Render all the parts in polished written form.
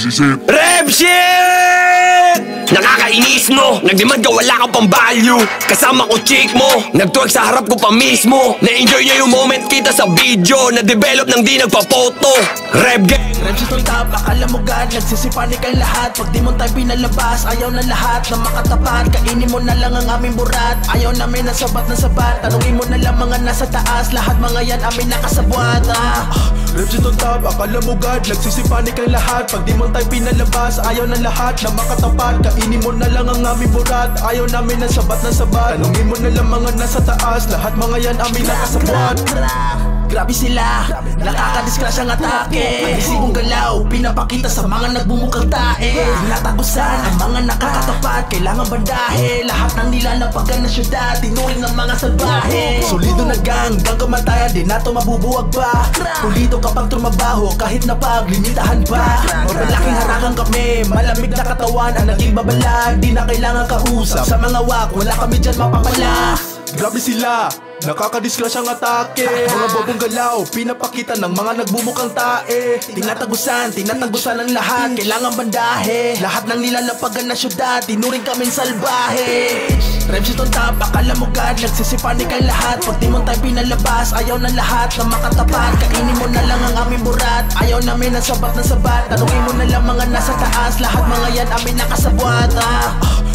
This is it. Rap shit! Nakakainis mo, nagdemand ka wala kang pang value. Kasama ko chick mo, nagtwerk sa harap ko pa mismo. Na-enjoy niya yung moment kita sa video, na-develop nang di nagpa-photo. Rap gang, rap shit on top, akala mo God, nagsisipanik ang lahat. Pag di mo tayo pinalabas, ayaw na lahat na makatapat. Kainin mo na lang ang aming burat, ayaw namin na sabat. Tanungin mo na lang mga nasa taas, lahat mga yan amin nakasabwat. Rap shit on top, akala mo God, nagsisipanik ang lahat. Pag di mo tayo pinalabas, ayaw na lahat na makatapat. Kainin mo na lang ang aming burat, ayaw namin na sabat. Tanungin mo na lang mga nasa taas, lahat mga yan amin nakasabwat. Grabe sila, nakakadisgrasya ang atake. Agresibong galaw, pinapakita sa mga nagbumukang tae. Tinatagusan ang mga nakakatapat, kailangan bandahe. Lahat ng nilalapagan na syudad, tinuring ng mga salbahe. Solido na gang kamatayan, di na to mabubuwag pa. Pulido kapag trumabaho, kahit na paglimitahan pa. Mabalaking harangan kami, malamig na katawan ang naging babala. Di na kailangan kausap, sa mga wak, wala kami dyan mapapala. Grabe sila, nakakadisgrasyang atake. Mga bobong galaw, pinapakita ng mga nagbumukang tae. Tinatagusan ang lahat, kailangan bandahe. Lahat ng nilalapagan na syudad, tinuring kaming salbahe. Rap shit on top, akala mo God, nagsisipanik ang lahat. Pag di mo tayo pinalabas, ayaw na lahat na makatapat. Kainin mo na lang ang aming burat, ayaw namin na sabat. Tanungin mo na lang mga nasa taas, lahat mga yan amin nakasabwat.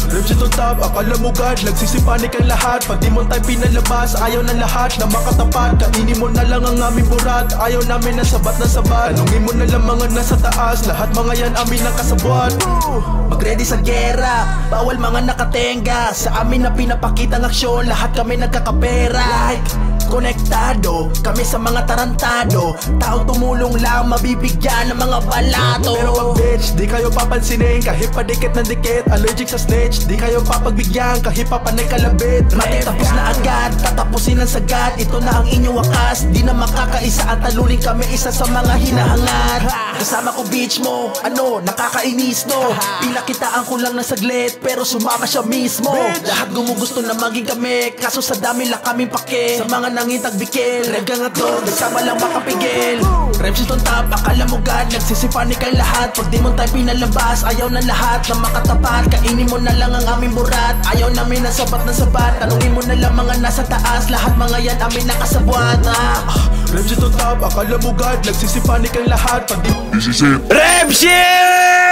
Rap shit on top, akala mo God, nagsisipanik ang lahat. Pag di mo tayo pinalabas, ayaw na lahat na makatapat. Kainin mo na lang ang aming burat, ayaw namin na sabat. Tanungin mo na lang mga nasa taas, lahat mga yan amin nakasabwat. Mag-ready sa gera, bawal mga nakatenga. Sa amin na pinapakita ng aksyon, lahat kami nagkakapera. Like, konektado, kami sa mga tarantado. Taong tumulong lang, mabibigyan ng mga balato. Pero pag bitch, di kayo papansinin, kahit padikit ng dikit. Allergic sa snitch, di kayo papagbigyan, kahit papanay kalabit. Matitapos na agad, tatapusin ang sagad. Ito na ang inyong wakas, di na makakaisa. At talunin kami isa sa mga hinahangad. Kasama ko bitch mo, ano, nakakainis no. Pinakitaan ko lang ng saglit, pero sumama siya mismo. Lahat gumugusto na maging kami, kaso sa dami lang kaming pake. Sa mga nangitag bikil, rega nga to, nagsama lang makapigil. Rap shit on top, akala mo God, nagsisipanik ang lahat. Pag di mo tayo pinalabas, ayaw na lahat na makatapat. Kainin mo na lang ang aming burat, ayaw namin na sabat. Tanungin mo na lang mga nasa taas, lahat mga yan amin nakasabwat. Rap shit on top, akala mo God, nagsisipanik ang lahat. Pag di This is it. rap shit!